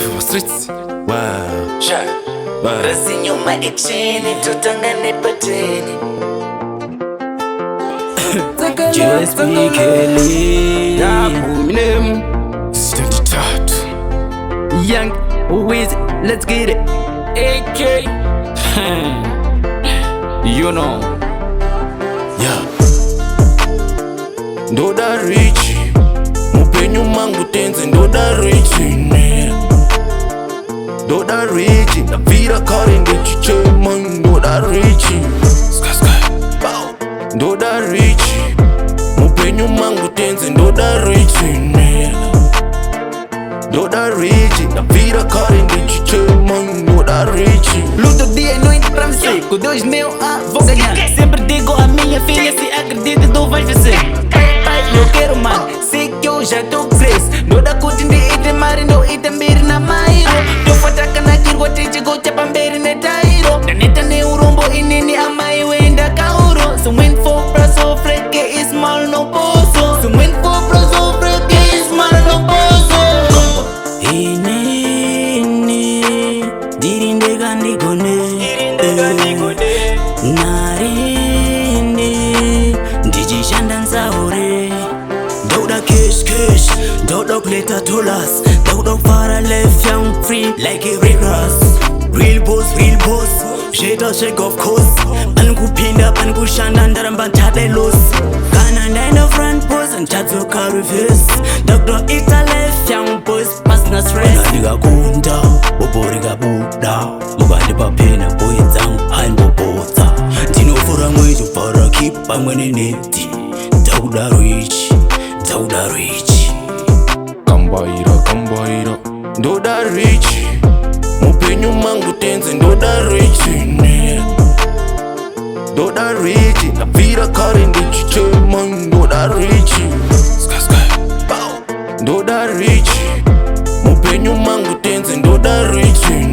for streets. Wow. Razinho Maaction, tutangane pateni. Just be Kelly. Name Titulado. Young Wizzy, let's get it. AK. You know. Yeah. Ndoda Richie. Mupenyu mangu tenze ndoda Richie. Ndoda Richie. Na vira kare ngechiche man ndoda Richie. Ndoda Richie. Mupenyu mangu tenze ndoda Richie. Ndoda Richie. Na vira kare ngechiche man ndoda Richie. Luto dia e noite pra você. Com 2 mil vou ganhar. Sempre digo a minha filha, se acredita tu vais vencer. Pai, eu quero mais, sei que eu já tô cresce. Ndoda kuti ndi ite mari ndo ite mbiri na mairo. Tofataka na kirwa tichigo chapa mberi ne tairo. Daneta ne urombo inini amai wenda kauro. So win for brazo freke is mal no pozo. So win for brazo freke is mal no pozo. Inini dirindega ndigone. Narini Zimdancehall. Dauda cash, dauda kuleta dollars, dauda fara left young free like a regress. Real boss, shake shake of course. Pankupinda, pankushanda, ndaramba tate los. Kana ndaenda front post and chat your car reverse. Doctor ita left young boys, pass na stress. Nadiga kunda, oboriga buda. Mugandi papena, boy zangu, haimbo bota. Tino fura mwezo para keep pangwene neti. Dauda rich. Kambaira. Ndoda Richie. Mupenyu mangu tenze ndoda Richie. Ndoda Richie. Na vira kare ngechiche man ndoda Richie. Ndoda Richie. Mupenyu mangu tenze ndoda Richie.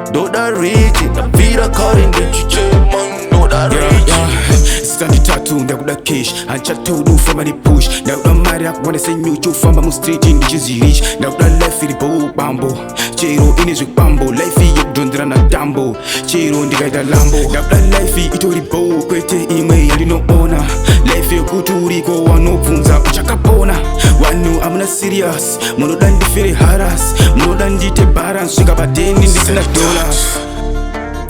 Ndoda Richie. Na vira kare ngechiche man ndoda Richie. Stand tattoo, ndakuda cash, anchato do for money push. Ndakuda mari akubona senyucho famba mu street ndichizi rich. Ndakuda life ili bo bambo, chero inizwi bambo. Life yokudondera na dambo, chero ndikaita lambo. Ndakuda life itori bo kwete imwe yalinoona. Life yokuti uriko wanobvunza uchakapona. Wanu amuna serious, munoda ndifere haras, munoda ndite balance, swika pateni ndisina dollars.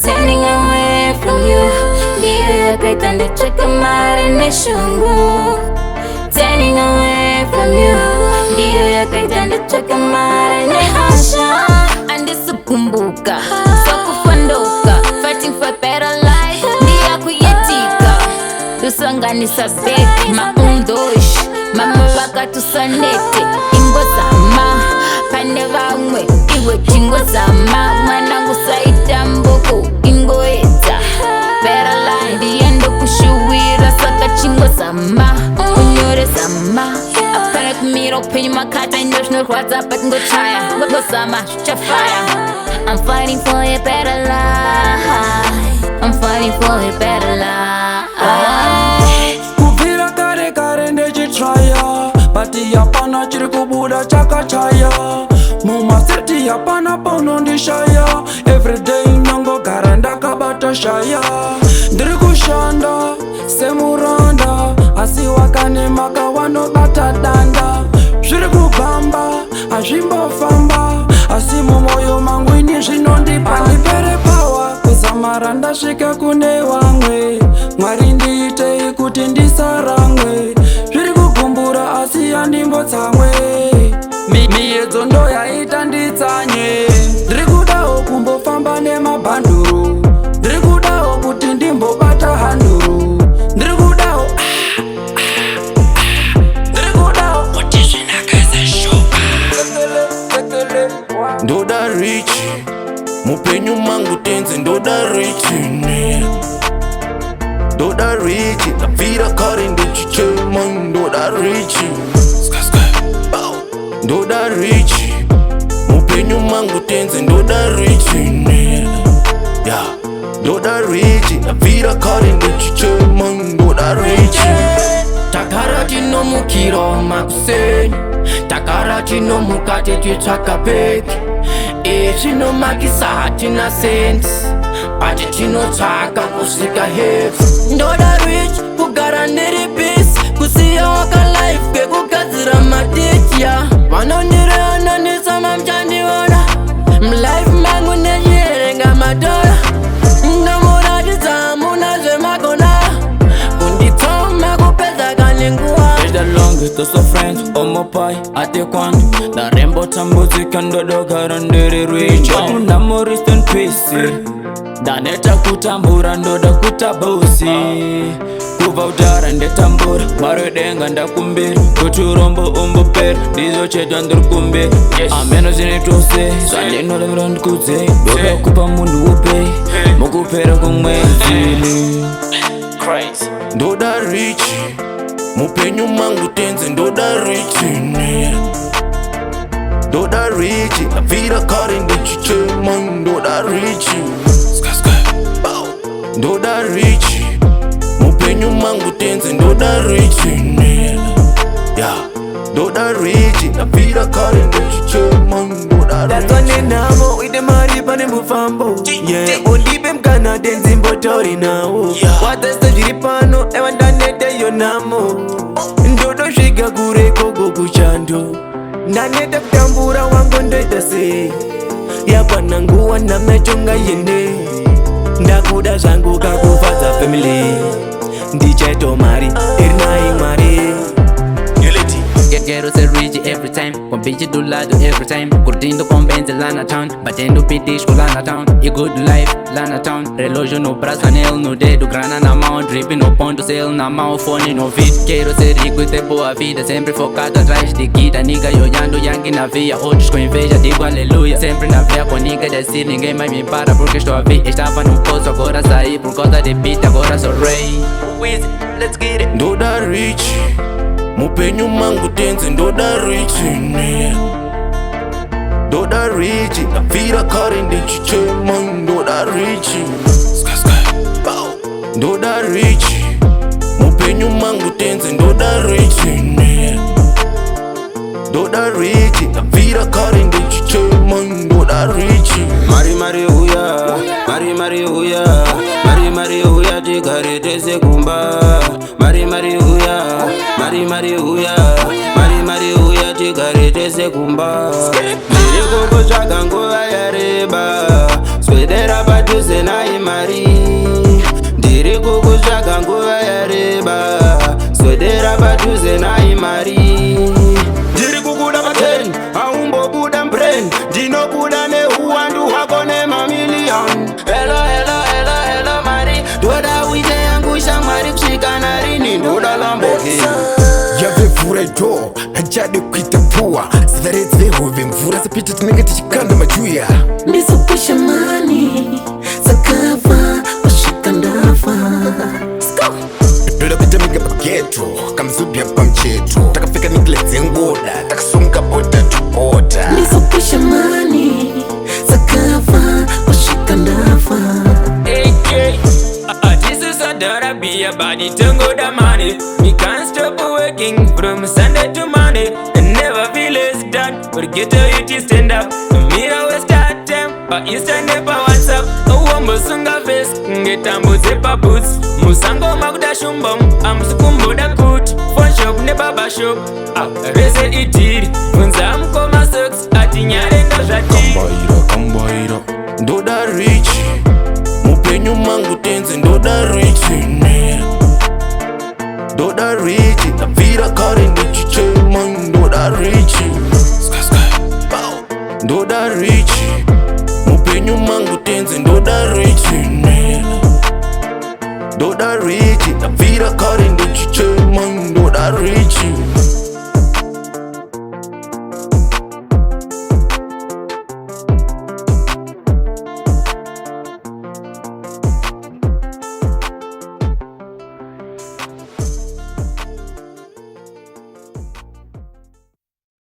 Turning away from you, ndiyo kaita ndicheka mara neshungu. Turning away from you, ndiyo kaita ndicheka mara nehasha. Andisukumbuka, sokufondoka, fighting for a better life, ndiya kuyetika. Tusanganisa beki, maundoshi, mama waka tusanete. Ingo zama, pane vamwe, iwe chingo zama. Mwanangu saita mboko, ingo eta. Better life, ndiendo kushuwira saka chingo zama. Unyore zama, apana kumiro penyu makata. Indosh no rwadza but ngo chaya. Ngo zama, shucha fire. I'm fighting for a better life. I'm fighting for a better life. Kupira kare ndechitraya, pati yapana chiri kubuda chakachaya. Mumaseti yapana pono ndishaya. Everyday nangogara ndakabata shaya. Ndiri kushanda semuranda, asi wakanemaka wanobata danda. Zviri kubamba hazvimbofamba, asi mumoyo mangu ini zvinondipa. Ndipere power kuzamara ndasvika kune vamwe. Mwari ndiitei kuti ndisaramwe. Zviri kugumbura asi handimbotsamwe. Miedzo ndo yaita nditsanye. Ndiri kudawo kumbofamba nemabhanduru. Ndiri kudawo kuti ndimbobata handuru. Ndiri kudawo kuti zvinakaza shuka. Ndoda Richie. Mupenyu mangu tenze ndoda Richie. Ndoda Richie. Na vira kare ngechiche man ndoda Richie. Ndoda Richie. Mupenyu mangu tenze ndoda Richie. Ndoda Richie. Na vira kare ngechiche man ndoda Richie. Takara chinomukiro makuseni. takara chino mukate chitsvaka peki chino makisa hatina sense ati chinotsvaka kusvika hefu ndoda rich kugara ndiri peace kusiya wakalife kekugadzira madetya vanondireananisa mamchandiona mlife mangu nechierenga matora ndamuratidza hamuna zvemagona kunditsoma kupedza kane nguva the longest of friends omopai ate kwando ndarembo tambudzika ndodogara ndiri rich ndamorist and peace ndaneta kutambura ndoda kuta bosi kubva udhara ndetambura marodenga ndakumbira kuti urombo umbopera ndizochedwa ndiri kumbira ameno zvinetose zvandinolemera ndikudzei ndoda kupa munhu upei mukupera kumwezini ndoda rich mupenyu mangu tenze ndoda rich ndoda rich ndabvira kare ndichichema ndoda rich ndoda rich mupenyu mangu tenze ndoda rich ndoda rich ndabvira kare ndichichema ndoda rich namo uite mari pane mufambo undipe mukana tenzimbotauri nawo watesta zviri pano eva ndaneteyo namo ndodosvika kure koko kuchando ndaneta kutambura wangu ndoita sei yakwana nguva ndamechonga yende ndakuda zvangu kakufadza family ndichaito mari iri nai mwari Ghetto say rich every time, con bitch do lado every time. Curtindo com Benz lá town, batendo pitisco lá town. E good life lá town. Relógio no braço, anel no dedo, grana na mão, drip no ponto, cel na mão, fone no ouvido. Quero ser rico e ter boa vida, sempre focado atrás de guita. Nigga olhando Yankee na via, outros com inveja, digo aleluia. Sempre na via com nigga descer, ninguém mais me para porque estou a ver. Estava no poço, agora saí por causa de beat, agora sou rei. Wizzy, let's get it. ndoda rich mupenyu mangu tenze ndoda rich ndoda rich ndabvira kare ndichichema ndoda rich ndoda rich mupenyu mangu tenze ndoda rich ndoda rich ndabvira kare ndichichema ndoda rich mari mari uya mari mari uya mari mari uya tigare tese kumba mari mari uya mari mari uya mari mari uya tigare tese kumba ndiri kukutsvaga nguva yareba swedera padhuze nai mari ndiri kukutsvaga nguva yareba swedera padhuze nai mari ndiri kukuda paten aumbobuda mbrain ndinobuda neuwandu hwako nemamillion hello hello hello hello mari ndoda uite yangu shamwari kusvika narini ndoda lamboki yavhevhura ido hachade kuita puwa zivaredzi vehove mvura sapita tinenge tichikanda majuya ndizopusha mani sakava kusvika ndafa ndoda kuita minga pageto kamzubya pamucheto takapfeka nikile dzengoda takasunga bota tubota ndizopusha mani sakava kusvika ndafa Be a body tango the money. We can't stop working from Sunday to Monday and never feel less done. But get a it is stand up. Mira we start them, but Easter never what's up. Oh, Musunga face, get a muzepa boots. Musango magda shumbom, I'm sukumbo da kut. Phone shop, never bashop. Rese itiri, unzam koma socks. Atinyare ndo jati. Kambaira ndoda rich mupenyu mangu tenze ndoda rich ndoda rich ndabvira kare ndichichema ndoda rich ndoda rich mupenyu mangu tenze ndoda rich ndoda rich ndabvira kare